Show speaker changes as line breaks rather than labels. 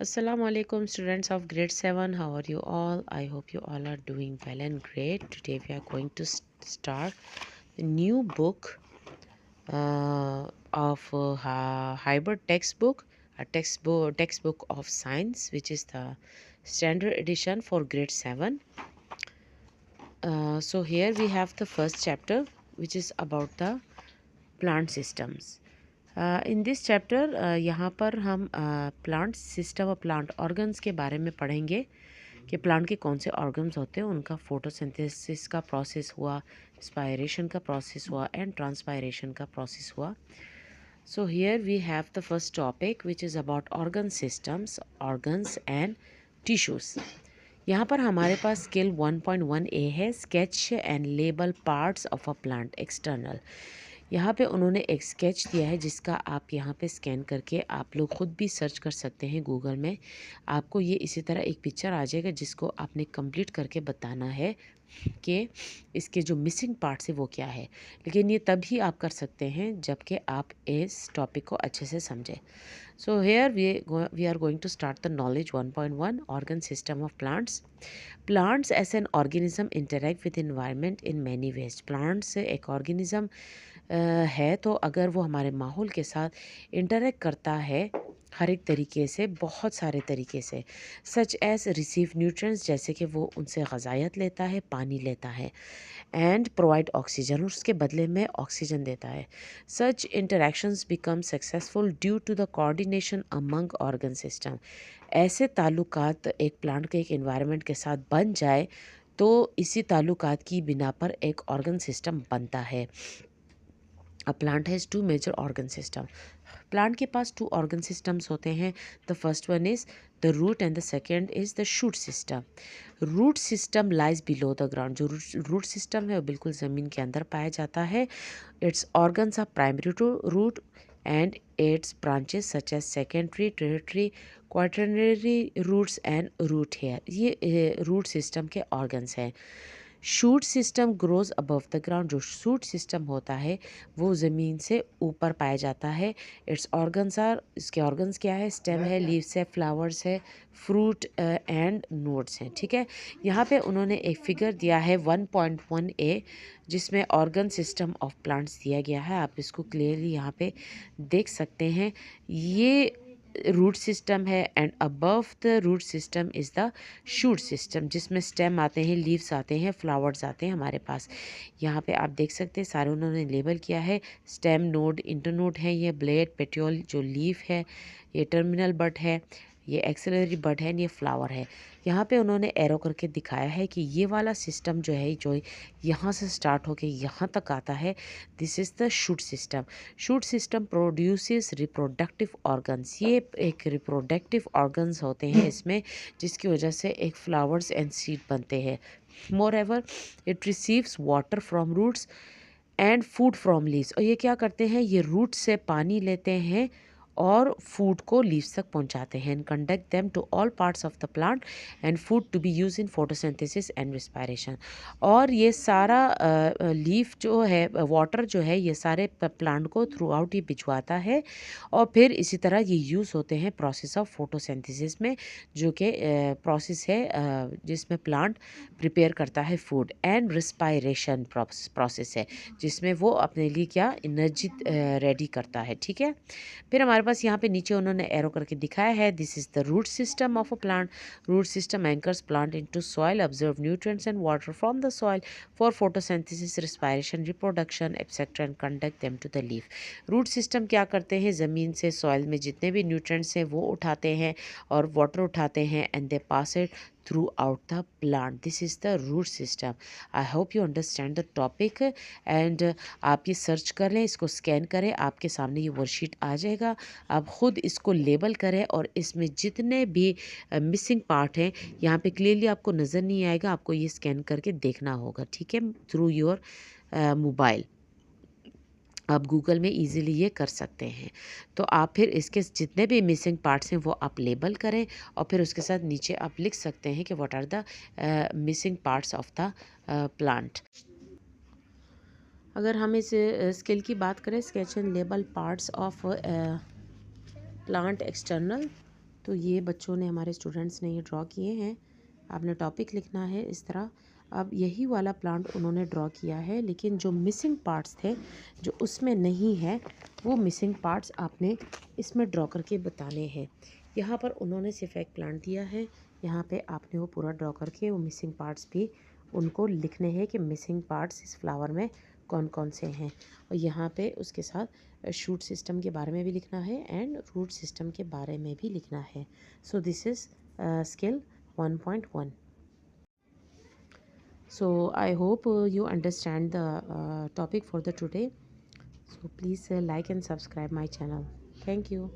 Assalamu alaikum students of grade 7. How are you all? I hope you all are doing well and great. Today we are going to start a new book of hybrid textbook, a textbook of science, which is the standard edition for grade 7. So here we have the first chapter, which is about the plant systems. In this chapter यहाँ पर हम plant system और plant organs के बारे में पढ़ेंगे कि plant के कौन से ऑर्गन्स होते हैं, उनका फोटोसिंथेसिस का प्रोसेस हुआ, स्पायरेशन का प्रोसेस हुआ एंड ट्रांसपायरेशन का प्रोसेस हुआ. So here we have the first topic which is about organ systems, organs and tissues. यहाँ पर हमारे पास स्केल 1.1a है, sketch and label parts of a plant external. यहाँ पे उन्होंने एक स्केच दिया है जिसका आप यहाँ पे स्कैन करके आप लोग ख़ुद भी सर्च कर सकते हैं गूगल में. आपको ये इसी तरह एक पिक्चर आ जाएगा जिसको आपने कंप्लीट करके बताना है कि इसके जो मिसिंग पार्ट्स है वो क्या है. लेकिन ये तभी आप कर सकते हैं जबकि आप इस टॉपिक को अच्छे से समझें. So here we are going to start the knowledge 1.1 organ system of plants. Plants as an organism interact with environment in many ways. Plants एक organism है, तो अगर वो हमारे माहौल के साथ इंटरेक्ट करता है हर एक तरीके से, बहुत सारे तरीके से, सच एज रिसीव न्यूट्रिएंट्स, जैसे कि वो उनसे ग़िज़ायत लेता है, पानी लेता है, एंड प्रोवाइड ऑक्सीजन, उसके बदले में ऑक्सीजन देता है. Such interactions become successful due to the coordination among organ system. ऐसे ताल्लुकात एक प्लांट के एक एनवायरनमेंट के साथ बन जाए तो इसी ताल्लुकात की बिना पर एक ऑर्गन सिस्टम बनता है. A plant has two major organ system. Plant के पास 2 ऑर्गन सिस्टम्स होते हैं. The first one is the root and the second is the shoot system. Root system lies below the ground. जो root system है वो बिल्कुल ज़मीन के अंदर पाया जाता है. Its organs are primary to root and its branches such as secondary, tertiary, quaternary roots and root hair. ये रूट सिस्टम के ऑर्गन्स हैं. Shoot system grows above the ground. जो शूट सिस्टम होता है वो ज़मीन से ऊपर पाया जाता है. इट्स ऑर्गन्स आर, इसके ऑर्गन्स क्या है? स्टेम है, लीव्स है, फ्लावर्स है, फ्रूट एंड नोड्स हैं. ठीक है, यहाँ पे उन्होंने एक फिगर दिया है 1.1a जिसमें ऑर्गन सिस्टम ऑफ प्लांट्स दिया गया है. आप इसको क्लियरली यहाँ पे देख सकते हैं. ये रूट सिस्टम है and above the root system is the shoot system, जिसमें स्टेम आते हैं, लीव्स आते हैं, फ्लावर्स आते हैं हमारे पास. यहाँ पे आप देख सकते हैं सारे उन्होंने लेबल किया है. स्टेम नोड, इंटरनोड है, ये ब्लेड, पेट्योल जो लीफ है, ये टर्मिनल बड है, ये एक्सेलरी बड है, ये फ्लावर है. यहाँ पे उन्होंने एरो करके दिखाया है कि ये वाला सिस्टम जो है, जो यहाँ से स्टार्ट होके यहाँ तक आता है, this is the shoot system. Shoot system produces reproductive organs. ये एक रिप्रोडक्टिव ऑर्गन्स होते हैं इसमें, जिसकी वजह से एक फ्लावर्स एंड सीड बनते हैं. Moreover it receives water from roots and food from leaves. और ये क्या करते हैं? ये रूट से पानी लेते हैं और फूड को लीव्स तक पहुंचाते हैं. And conduct them to all parts of the plant and food to be use in photosynthesis and respiration. और ये सारा लीफ जो है, वाटर जो है, ये सारे प्लांट को थ्रू आउट ये भिजवाता है और फिर इसी तरह ये यूज़ होते हैं प्रोसेस ऑफ फोटोसिंथेसिस में, जो कि प्रोसेस है जिसमें प्लांट प्रिपेयर करता है फूड. एंड रिस्पायरेशन प्रोसेस है जिसमें वो अपने लिए क्या एनर्जी रेडी करता है. ठीक है, फिर हमारे पास यहाँ पे नीचे उन्होंने एरो करके दिखाया है. This is the root system of a plant. Root system anchors plant into soil, observe nutrients and water from the soil for photosynthesis, respiration, reproduction etcetera and conduct them to the leaf. Root system क्या करते हैं? ज़मीन से soil में जितने भी nutrients हैं वो उठाते हैं और वाटर उठाते हैं and they pass it throughout the plant. This is the root system. I hope you understand the topic and आप ये सर्च कर लें, इसको स्कैन करें, आपके सामने ये वर्कशीट आ जाएगा. आप ख़ुद इसको लेबल करें और इसमें जितने भी मिसिंग पार्ट हैं यहाँ पे क्लियरली आपको नज़र नहीं आएगा. आपको ये स्कैन करके देखना होगा. ठीक है, थ्रू योर मोबाइल आप गूगल में इजीली ये कर सकते हैं. तो आप फिर इसके जितने भी मिसिंग पार्ट्स हैं वो आप लेबल करें और फिर उसके साथ नीचे आप लिख सकते हैं कि what are the missing parts of the plant. अगर हम इस स्किल की बात करें, sketch and label parts of plant external, तो ये बच्चों ने, हमारे स्टूडेंट्स ने ये ड्रॉ किए हैं। आपने टॉपिक लिखना है इस तरह। अब यही वाला प्लांट उन्होंने ड्रॉ किया है, लेकिन जो मिसिंग पार्ट्स थे जो उसमें नहीं है, वो मिसिंग पार्ट्स आपने इसमें ड्रॉ करके बताने हैं। यहाँ पर उन्होंने सिर्फ एक प्लांट दिया है, यहाँ पे आपने वो पूरा ड्रॉ करके वो मिसिंग पार्ट्स भी उनको लिखने हैं कि मिसिंग पार्ट्स इस फ्लावर में कौन कौन से हैं। और यहाँ पे उसके साथ शूट सिस्टम के बारे में भी लिखना है एंड रूट सिस्टम के बारे में भी लिखना है। So this is skill 1.1. So I hope you understand the topic for the today. So please like and subscribe my channel. Thank you.